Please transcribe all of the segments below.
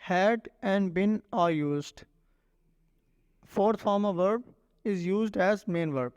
had and been are used. Fourth form of verb is used as main verb.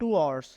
2 hours.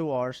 2 hours.